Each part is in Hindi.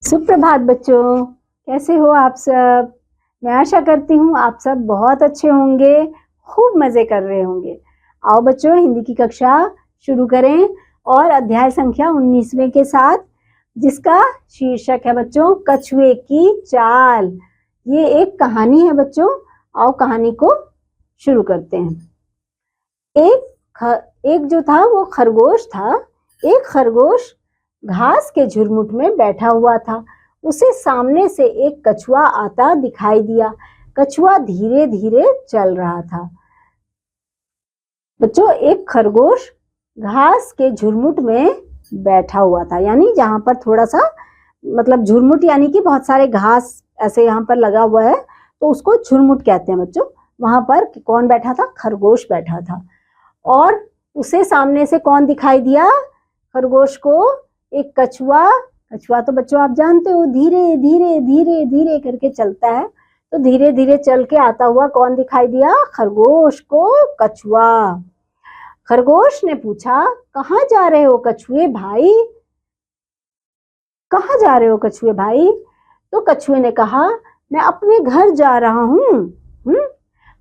सुप्रभात बच्चों, कैसे हो आप सब। मैं आशा करती हूँ आप सब बहुत अच्छे होंगे, खूब मज़े कर रहे होंगे। आओ बच्चों, हिंदी की कक्षा शुरू करें और अध्याय संख्या 19वें के साथ, जिसका शीर्षक है बच्चों कछुए की चाल। ये एक कहानी है बच्चों। आओ कहानी को शुरू करते हैं। एक जो था वो खरगोश था। एक खरगोश घास के झुरमुट में बैठा हुआ था। उसे सामने से एक कछुआ आता दिखाई दिया। कछुआ धीरे धीरे चल रहा था। बच्चों, एक खरगोश घास के झुरमुट में बैठा हुआ था, यानी जहां पर थोड़ा सा मतलब झुरमुट यानी कि बहुत सारे घास ऐसे यहाँ पर लगा हुआ है, तो उसको झुरमुट कहते हैं बच्चों। वहां पर कौन बैठा था? खरगोश बैठा था। और उसे सामने से कौन दिखाई दिया? खरगोश को एक कछुआ। कछुआ तो बच्चों आप जानते हो धीरे धीरे धीरे धीरे करके चलता है, तो धीरे धीरे चल के आता हुआ कौन दिखाई दिया? खरगोश को कछुआ। खरगोश ने पूछा, कहाँ जा रहे हो कछुए भाई? कहाँ जा रहे हो कछुए भाई? तो कछुए ने कहा, मैं अपने घर जा रहा हूँ।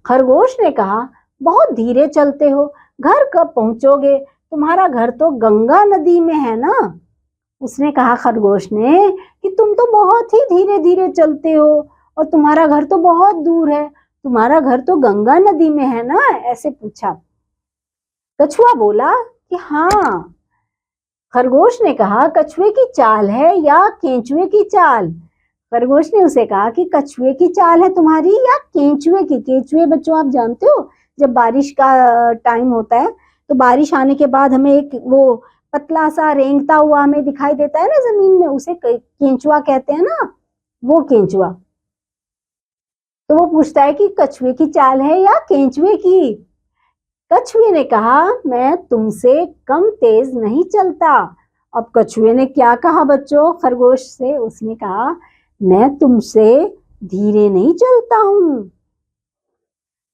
खरगोश ने कहा, बहुत धीरे चलते हो, घर कब पहुंचोगे? तुम्हारा घर तो गंगा नदी में है ना। उसने कहा खरगोश ने कि तुम तो बहुत ही धीरे धीरे चलते हो और तुम्हारा घर तो बहुत दूर है। तुम्हारा घर तो गंगा नदी में है ना, ऐसे पूछा। कछुआ बोला कि हाँ। खरगोश ने कहा, कछुए की चाल है या केंचुए की चाल? खरगोश ने उसे कहा कि कछुए की चाल है तुम्हारी या केंचुए की? केंचुए बच्चों आप जानते हो, जब बारिश का टाइम होता है तो बारिश आने के बाद हमें एक वो पतला सा रेंगता हुआ हमें दिखाई देता है ना जमीन में, उसे केंचुआ कहते हैं ना, वो केंचुआ। तो वो पूछता है कि कछुए की चाल है या केंचुए की? कछुए ने कहा, मैं तुमसे कम तेज नहीं चलता। अब कछुए ने क्या कहा बच्चों खरगोश से? उसने कहा, मैं तुमसे धीरे नहीं चलता हूँ।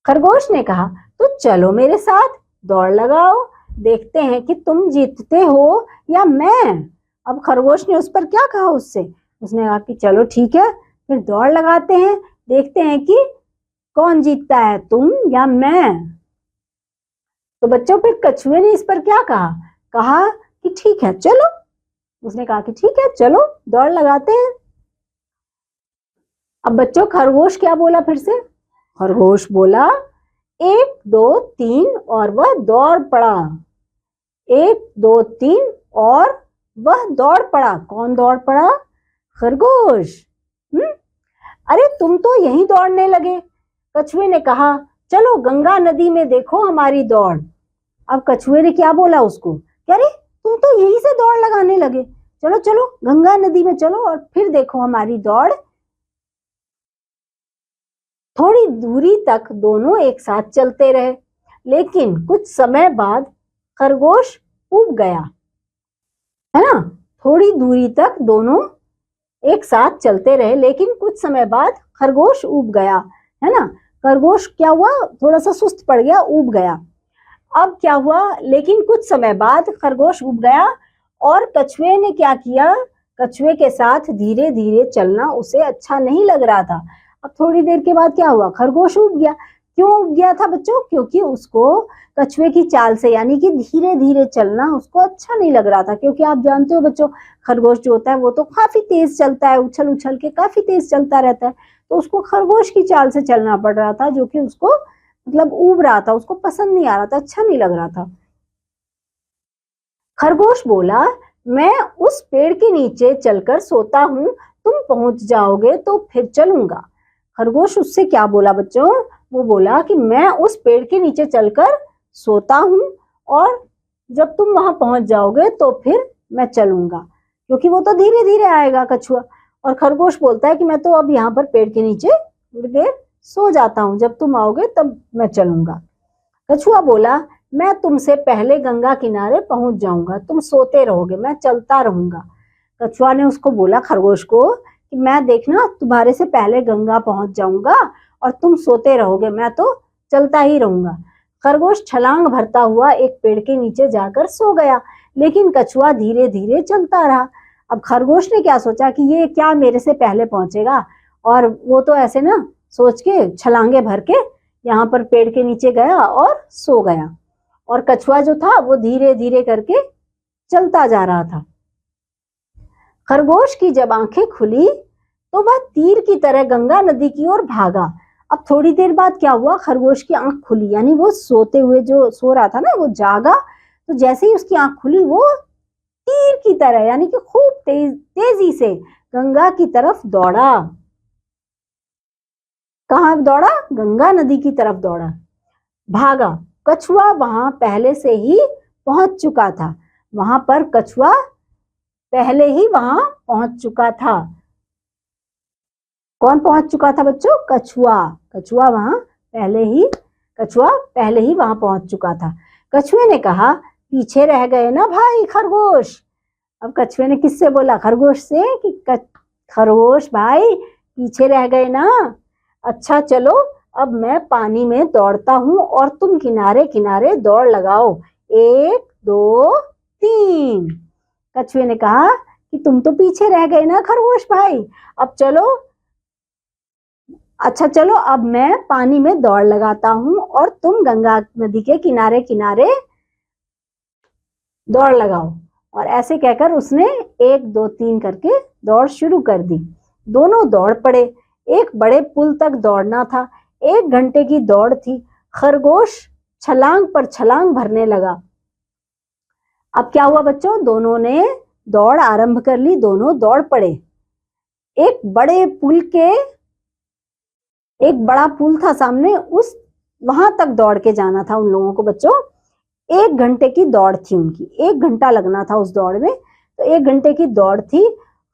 खरगोश ने कहा, तो चलो मेरे साथ, दौड़ लगाओ, देखते हैं कि तुम जीतते हो या मैं। अब खरगोश ने उस पर क्या कहा उससे? उसने कहा कि चलो ठीक है, फिर दौड़ लगाते हैं, देखते हैं कि कौन जीतता है, तुम या मैं। तो बच्चों फिर कछुए ने इस पर क्या कहा? कहा कि ठीक है चलो। उसने कहा कि ठीक है चलो दौड़ लगाते हैं। अब बच्चों खरगोश क्या बोला फिर से? खरगोश बोला, 1 2 3 और वह दौड़ पड़ा। 1 2 3 और वह दौड़ पड़ा। कौन दौड़ पड़ा? खरगोश। अरे तुम तो यहीं दौड़ने लगे। कछुए ने कहा, चलो गंगा नदी में देखो हमारी दौड़। अब कछुए ने क्या बोला उसको? अरे तुम तो यहीं से दौड़ लगाने लगे, चलो चलो गंगा नदी में चलो और फिर देखो हमारी दौड़। थोड़ी दूरी तक दोनों एक साथ चलते रहे, लेकिन कुछ समय बाद खरगोश ऊब गया, है ना। थोड़ी दूरी तक दोनों एक साथ चलते रहे, लेकिन कुछ समय बाद खरगोश ऊब गया, है ना। खरगोश क्या हुआ? थोड़ा सा सुस्त पड़ गया, ऊब गया। अब क्या हुआ? लेकिन कुछ समय बाद खरगोश ऊब गया और कछुए ने क्या किया? कछुए के साथ धीरे धीरे चलना उसे अच्छा नहीं लग रहा था। अब थोड़ी देर के बाद क्या हुआ? खरगोश ऊब गया। क्यों ऊब गया था बच्चों? क्योंकि उसको कछुए की चाल से यानी कि धीरे धीरे चलना उसको अच्छा नहीं लग रहा था। क्योंकि आप जानते हो बच्चों, खरगोश जो होता है वो तो काफी तेज चलता है, उछल उछल के काफी तेज चलता रहता है, तो उसको खरगोश की चाल से चलना पड़ रहा था, जो कि उसको मतलब ऊब रहा था, उसको पसंद नहीं आ रहा था, अच्छा नहीं लग रहा था। खरगोश बोला, मैं उस पेड़ के नीचे चलकर सोता हूँ, तुम पहुंच जाओगे तो फिर चलूंगा। खरगोश उससे क्या बोला बच्चों? वो बोला कि मैं उस पेड़ के नीचे चलकर सोता हूँ और जब तुम वहां पहुंच जाओगे तो फिर मैं चलूंगा, क्योंकि वो तो धीरे धीरे आएगा कछुआ। और खरगोश बोलता है कि मैं तो अब यहाँ पर पेड़ के नीचे थोड़ी देर सो जाता हूँ, जब तुम आओगे तब मैं चलूंगा। कछुआ बोला, मैं तुमसे पहले गंगा किनारे पहुंच जाऊंगा, तुम सोते रहोगे, मैं चलता रहूंगा। कछुआ ने उसको बोला खरगोश को कि मैं देखना तुम्हारे से पहले गंगा पहुंच जाऊंगा और तुम सोते रहोगे, मैं तो चलता ही रहूंगा। खरगोश छलांग भरता हुआ एक पेड़ के नीचे जाकर सो गया, लेकिन कछुआ धीरे धीरे चलता रहा। अब खरगोश ने क्या सोचा कि ये क्या मेरे से पहले पहुंचेगा, और वो तो ऐसे ना सोच के छलांगे भर के यहाँ पर पेड़ के नीचे गया और सो गया। और कछुआ जो था वो धीरे धीरे करके चलता जा रहा था। खरगोश की जब आंखें खुली तो वह तीर की तरह गंगा नदी की ओर भागा। अब थोड़ी देर बाद क्या हुआ, खरगोश की आंख खुली, यानी वो सोते हुए जो सो रहा था ना वो जागा, तो जैसे ही उसकी आंख खुली वो तीर की तरह यानी कि खूब तेजी से गंगा की तरफ दौड़ा। कहाँ दौड़ा? गंगा नदी की तरफ दौड़ा, भागा। कछुआ वहां पहले से ही पहुंच चुका था। वहां पर कछुआ पहले ही वहां पहुंच चुका था। कौन पहुंच चुका था बच्चों? कछुआ। कछुआ पहले ही वहां पहुंच चुका था। कछुए ने कहा, पीछे रह गए ना भाई खरगोश। अब कछुए ने किससे बोला? खरगोश से, कि खरगोश भाई पीछे रह गए ना। अच्छा चलो अब मैं पानी में दौड़ता हूं और तुम किनारे किनारे दौड़ लगाओ। 1 2 3। कछुए ने कहा कि तुम तो पीछे रह गए ना खरगोश भाई, अब चलो, अच्छा चलो अब मैं पानी में दौड़ लगाता हूं और तुम गंगा नदी के किनारे किनारे दौड़ लगाओ। और ऐसे कहकर उसने 1 2 3 करके दौड़ शुरू कर दी। दोनों दौड़ पड़े। एक बड़े पुल तक दौड़ना था। 1 घंटे की दौड़ थी। खरगोश छलांग पर छलांग भरने लगा। अब क्या हुआ बच्चों, दोनों ने दौड़ आरंभ कर ली, दोनों दौड़ पड़े। एक बड़ा पुल था सामने, उस वहां तक दौड़ के जाना था उन लोगों को बच्चों। 1 घंटे की दौड़ थी उनकी, 1 घंटा लगना था उस दौड़ में, तो 1 घंटे की दौड़ थी।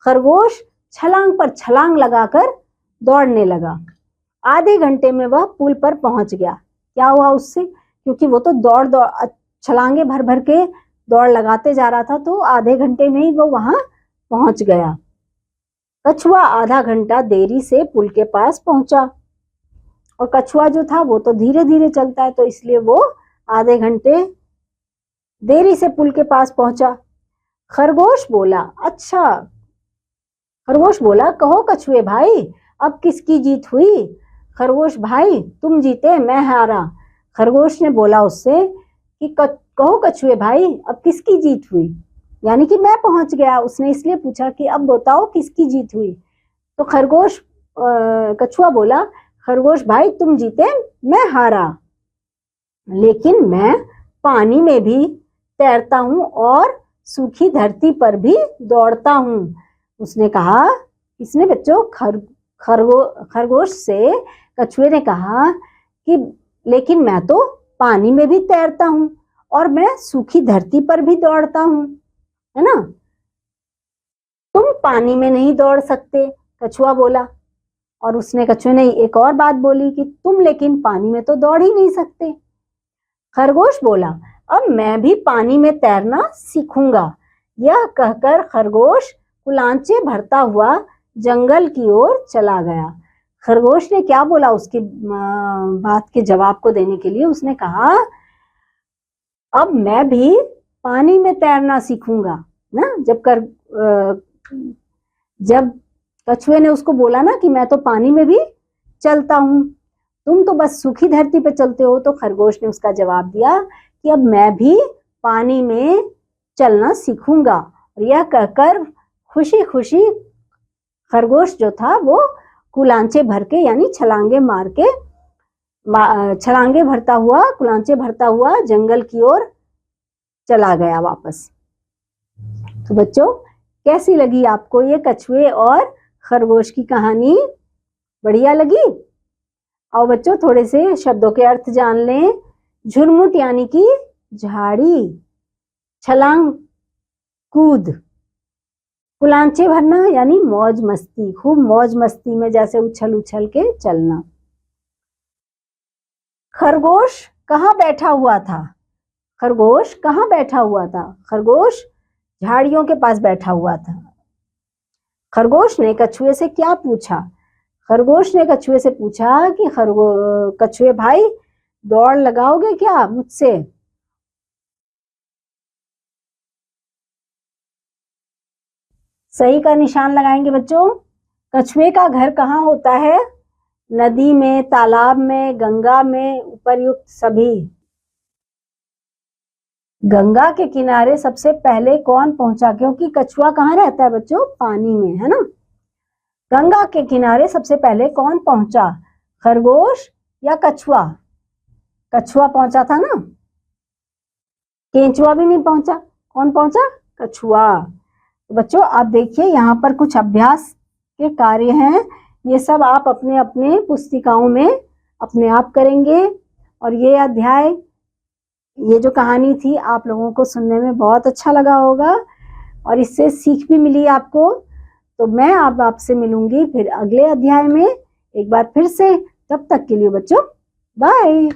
खरगोश छलांग पर छलांग लगाकर दौड़ने लगा। आधे घंटे में वह पुल पर पहुंच गया। क्या हुआ उससे, क्योंकि वो तो दौड़ छलांगे भर भर के दौड़ लगाते जा रहा था, तो आधे घंटे में ही वो वहां पहुंच गया। कछुआ आधा घंटा देरी से पुल के पास पहुंचा, और कछुआ जो था वो तो धीरे धीरे चलता है, तो इसलिए वो आधे घंटे देरी से पुल के पास पहुंचा। खरगोश बोला, कहो कछुए भाई अब किसकी जीत हुई? खरगोश भाई तुम जीते मैं हारा। खरगोश ने बोला उससे कि कहो कछुए भाई अब किसकी जीत हुई, यानी कि मैं पहुंच गया। उसने इसलिए पूछा कि अब बताओ किसकी जीत हुई। तो कछुआ बोला, खरगोश भाई तुम जीते मैं हारा, लेकिन मैं पानी में भी तैरता हूं और सूखी धरती पर भी दौड़ता हूं। उसने कहा, इसने बच्चों खरगोश से कछुए ने कहा कि लेकिन मैं तो पानी में भी तैरता हूं और मैं सूखी धरती पर भी दौड़ता हूं, है ना, तुम पानी में नहीं दौड़ सकते, कछुआ बोला। और कछुए ने एक और बात बोली कि तुम लेकिन पानी में तो दौड़ ही नहीं सकते। खरगोश बोला, अब मैं भी पानी में तैरना सीखूंगा। यह कहकर खरगोश कुलांचे भरता हुआ जंगल की ओर चला गया। खरगोश ने क्या बोला उसकी बात के जवाब को देने के लिए? उसने कहा, अब मैं भी पानी में तैरना सीखूंगा ना। जब कछुए ने उसको बोला ना कि मैं तो पानी में भी चलता हूं, तुम तो बस सूखी धरती पे चलते हो, तो खरगोश ने उसका जवाब दिया कि अब मैं भी पानी में चलना सीखूंगा। और यह कहकर खुशी खुशी खरगोश जो था वो कुलांचे भर के यानी छलांगे भरता हुआ जंगल की ओर चला गया वापस। तो बच्चों कैसी लगी आपको ये कछुए और खरगोश की कहानी? बढ़िया लगी? आओ बच्चों थोड़े से शब्दों के अर्थ जान लें। झुरमुट यानी कि झाड़ी, छलांग कूद, कुलांचे भरना यानी मौज मस्ती, खूब मौज मस्ती में जैसे उछल उछल के चलना। खरगोश कहाँ बैठा हुआ था? खरगोश कहाँ बैठा हुआ था? खरगोश झाड़ियों के पास बैठा हुआ था। खरगोश ने कछुए से क्या पूछा? खरगोश ने कछुए से पूछा कि कछुए भाई दौड़ लगाओगे क्या मुझसे? सही का निशान लगाएंगे बच्चों। कछुए का घर कहाँ होता है? नदी में, तालाब में, गंगा में, उपर्युक्त सभी। गंगा के किनारे सबसे पहले कौन पहुंचा? क्योंकि कछुआ कहाँ रहता है बच्चों? पानी में, है ना। गंगा के किनारे सबसे पहले कौन पहुंचा? खरगोश या कछुआ? कछुआ पहुंचा था ना। केंचुआ भी नहीं पहुंचा। कौन पहुंचा? कछुआ। तो बच्चों आप देखिए यहाँ पर कुछ अभ्यास के कार्य हैं। ये सब आप अपने अपने पुस्तिकाओं में अपने आप करेंगे। और ये अध्याय, ये जो कहानी थी आप लोगों को सुनने में बहुत अच्छा लगा होगा और इससे सीख भी मिली आपको। तो मैं अब आपसे मिलूंगी फिर अगले अध्याय में एक बार फिर से। तब तक के लिए बच्चों बाय।